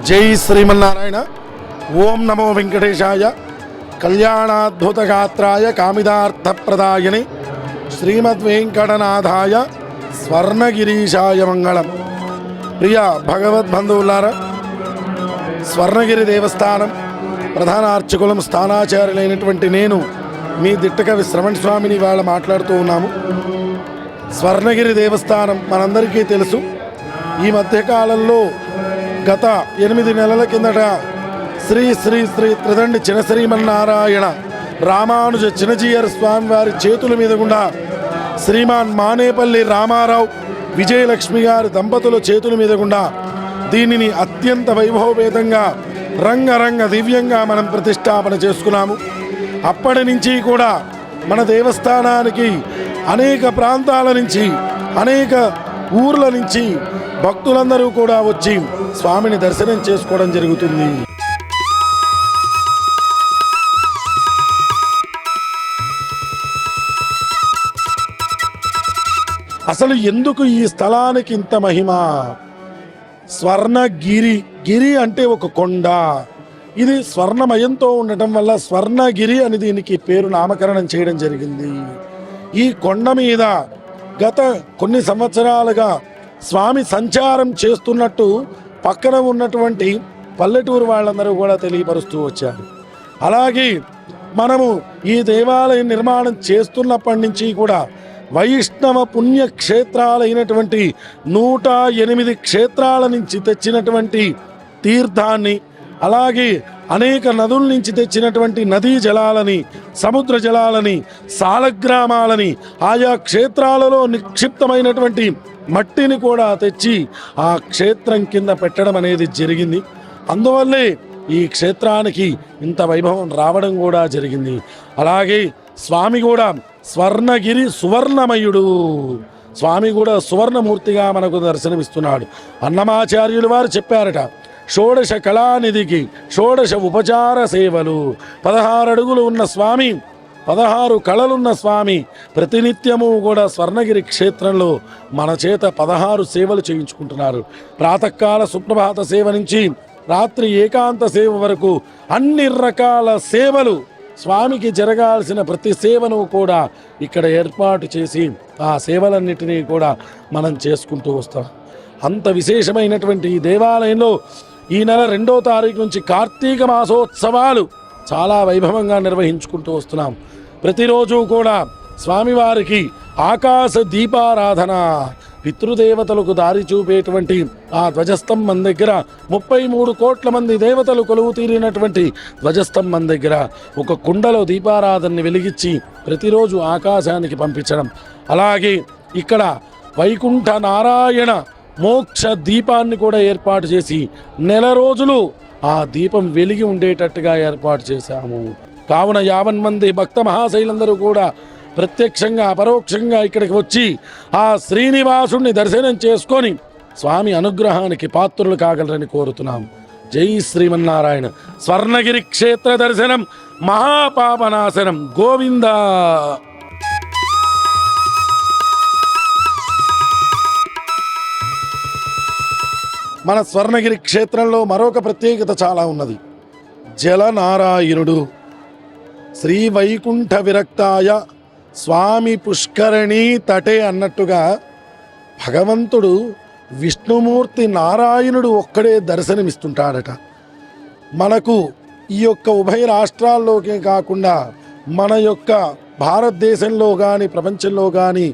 జై శ్రీమన్నారాయణ. ఓం నమో వెంకటేశాయ. కళ్యాణాద్భుతగాత్రాయ కామిదార్థప్రదాయని శ్రీమద్వేంకటనాథాయ స్వర్ణగిరీశాయ మంగళం. ప్రియ భగవద్బంధువులారా, స్వర్ణగిరి దేవస్థానం ప్రధాన అర్చకులం స్థానాచార్యులైనటువంటి నేను మీ దిట్టకవి శ్రవణ్ స్వామిని ఇవాళ మాట్లాడుతూ ఉన్నాము. స్వర్ణగిరి దేవస్థానం మనందరికీ తెలుసు. ఈ మధ్యకాలంలో గత 8 నెలల కిందట శ్రీ శ్రీ శ్రీ త్రిదండి చినశ్రీమన్నారాయణ రామానుజ చినజీయర్ స్వామి వారి చేతుల మీద గుండా శ్రీమాన్ మానేపల్లి రామారావు విజయలక్ష్మి గారి దంపతుల చేతుల మీద గుండా దీనిని అత్యంత వైభవపేతంగా రంగరంగ దివ్యంగా మనం ప్రతిష్టాపన చేసుకున్నాము. అప్పటి నుంచి కూడా మన దేవస్థానానికి అనేక ప్రాంతాల నుంచి అనేక ఊర్ల నుంచి భక్తులందరూ కూడా వచ్చి స్వామిని దర్శనం చేసుకోవడం జరుగుతుంది. అసలు ఎందుకు ఈ స్థలానికి ఇంత మహిమ? స్వర్ణగిరి, గిరి అంటే ఒక కొండ. ఇది స్వర్ణమయంతో ఉండటం వల్ల స్వర్ణగిరి అని దీనికి పేరు నామకరణం చేయడం జరిగింది. ఈ కొండ మీద గత కొన్ని సంవత్సరాలుగా స్వామి సంచారం చేస్తున్నట్టు పక్కన ఉన్నటువంటి పల్లెటూరు వాళ్ళందరూ కూడా తెలియపరుస్తూ వచ్చారు. అలాగే మనము ఈ దేవాలయం నిర్మాణం చేస్తున్నప్పటి నుంచి కూడా వైష్ణవ పుణ్యక్షేత్రాలైనటువంటి 108 క్షేత్రాల నుంచి తెచ్చినటువంటి తీర్థాన్ని, అలాగే అనేక నదుల నుంచి తెచ్చినటువంటి నదీ జలాలని, సముద్ర జలాలని, సాలగ్రామాలని, ఆయా క్షేత్రాలలో నిక్షిప్తమైనటువంటి మట్టిని కూడా తెచ్చి ఆ క్షేత్రం కింద పెట్టడం అనేది జరిగింది. అందువల్లే ఈ క్షేత్రానికి ఇంత వైభవం రావడం కూడా జరిగింది. అలాగే స్వామి కూడా స్వర్ణగిరి సువర్ణమయుడు. స్వామి కూడా సువర్ణమూర్తిగా మనకు దర్శనమిస్తున్నాడు. అన్నమాచార్యులు వారు చెప్పారట, షోడశ కళానిధికి షోడశ ఉపచార సేవలు. 16 అడుగులు ఉన్న స్వామి, 16 కళలున్న స్వామి ప్రతినిత్యము కూడా స్వర్ణగిరి క్షేత్రంలో మన చేత 16 సేవలు చేయించుకుంటున్నారు. ప్రాతకాల సుప్రభాత సేవ నుంచి రాత్రి ఏకాంత సేవ వరకు అన్ని రకాల సేవలు, స్వామికి జరగాల్సిన ప్రతి సేవను కూడా ఇక్కడ ఏర్పాటు చేసి ఆ సేవలన్నిటినీ కూడా మనం చేసుకుంటూ వస్తాం. అంత విశేషమైనటువంటి ఈ దేవాలయంలో ఈ నెల 2వ తారీఖు నుంచి కార్తీక మాసోత్సవాలు చాలా వైభవంగా నిర్వహించుకుంటూ వస్తున్నాం. ప్రతిరోజు కూడా స్వామివారికి ఆకాశ దీపారాధన, పితృదేవతలకు దారి చూపేటువంటి ఆ ధ్వజస్తంభం దగ్గర 33 కోట్ల మంది దేవతలు కొలువు తీరినటువంటి ధ్వజస్తంభం దగ్గర ఒక కుండలో దీపారాధనని వెలిగించి ప్రతిరోజు ఆకాశానికి పంపించడం. అలాగే ఇక్కడ వైకుంఠ నారాయణ మోక్ష దీపాన్ని కూడా ఏర్పాటు చేసి నెల రోజులు ఆ దీపం వెలిగి ఉండేటట్టుగా ఏర్పాటు చేశాము. కావున 50 మంది భక్త మహాశైలందరూ కూడా ప్రత్యక్షంగా పరోక్షంగా ఇక్కడికి వచ్చి ఆ శ్రీనివాసుడిని దర్శనం చేసుకొని స్వామి అనుగ్రహానికి పాత్రులు కాగలరని కోరుతున్నాం. జై శ్రీమన్నారాయణ. స్వర్ణగిరి క్షేత్ర దర్శనం మహాపాపనాశనం. గోవింద. మన స్వర్ణగిరి క్షేత్రంలో మరొక ప్రత్యేకత చాలా ఉన్నది. జలనారాయణుడు. శ్రీ వైకుంఠ విరక్తాయ స్వామి పుష్కరిణీ తటే అన్నట్టుగా భగవంతుడు విష్ణుమూర్తి నారాయణుడు ఒక్కడే దర్శనమిస్తుంటాడట. మనకు ఈ యొక్క ఉభయ రాష్ట్రాల్లోకే కాకుండా మన యొక్క భారతదేశంలో కానీ ప్రపంచంలో కానీ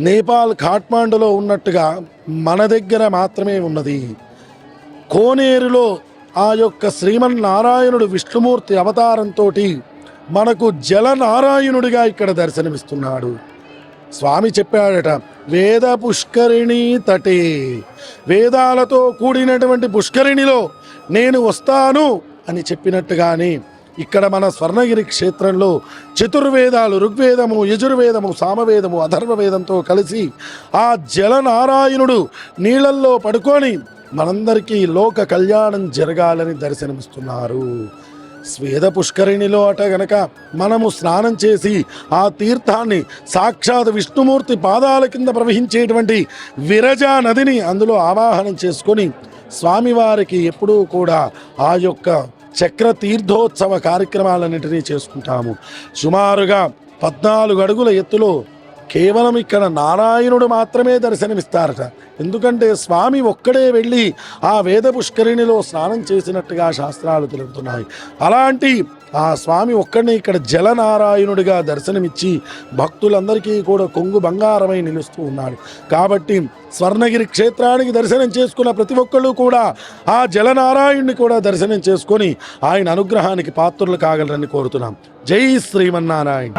నేపాల్ ఖాట్మాండులో ఉన్నట్టుగా మన దగ్గర మాత్రమే ఉన్నది. కోనేరులో ఆ యొక్క శ్రీమన్నారాయణుడు విష్ణుమూర్తి అవతారంతో మనకు జలనారాయణుడిగా ఇక్కడ దర్శనమిస్తున్నాడు. స్వామి చెప్పాడట, వేద పుష్కరిణీ తటే, వేదాలతో కూడినటువంటి పుష్కరిణిలో నేను వస్తాను అని చెప్పినట్టుగానే ఇక్కడ మన స్వర్ణగిరి క్షేత్రంలో చతుర్వేదాలు, ఋగ్వేదము, యజుర్వేదము, సామవేదము, అథర్వవేదంతో కలిసి ఆ జలనారాయణుడు నీళ్ళల్లో పడుకొని మనందరికీ లోక కళ్యాణం జరగాలని దర్శనమిస్తున్నారు. స్వేద పుష్కరిణిలో అట గనక మనము స్నానం చేసి ఆ తీర్థాన్ని సాక్షాత్ విష్ణుమూర్తి పాదాల కింద ప్రవహించేటువంటి విరజా నదిని అందులో ఆవాహనం చేసుకొని స్వామివారికి ఎప్పుడూ కూడా ఆ యొక్క చక్ర తీర్థోత్సవ కార్యక్రమాలన్నింటినీ చేసుకుంటాము. సుమారుగా 14 అడుగుల ఎత్తులో కేవలం ఇక్కడ నారాయణుడు మాత్రమే దర్శనమిస్తారట. ఎందుకంటే స్వామి ఒక్కడే వెళ్ళి ఆ వేద పుష్కరిణిలో స్నానం చేసినట్టుగా శాస్త్రాలు తెలుపుతున్నాయి. అలాంటి ఆ స్వామి ఒక్కడిని ఇక్కడ జలనారాయణుడిగా దర్శనమిచ్చి భక్తులందరికీ కూడా కొంగు బంగారమై నిలుస్తూ ఉన్నాడు. కాబట్టి స్వర్ణగిరి క్షేత్రానికి దర్శనం చేసుకున్న ప్రతి ఒక్కళ్ళు కూడా ఆ జలనారాయణుని కూడా దర్శనం చేసుకొని ఆయన అనుగ్రహానికి పాత్రులు కాగలరని కోరుతున్నాం. జై శ్రీమన్నారాయణ.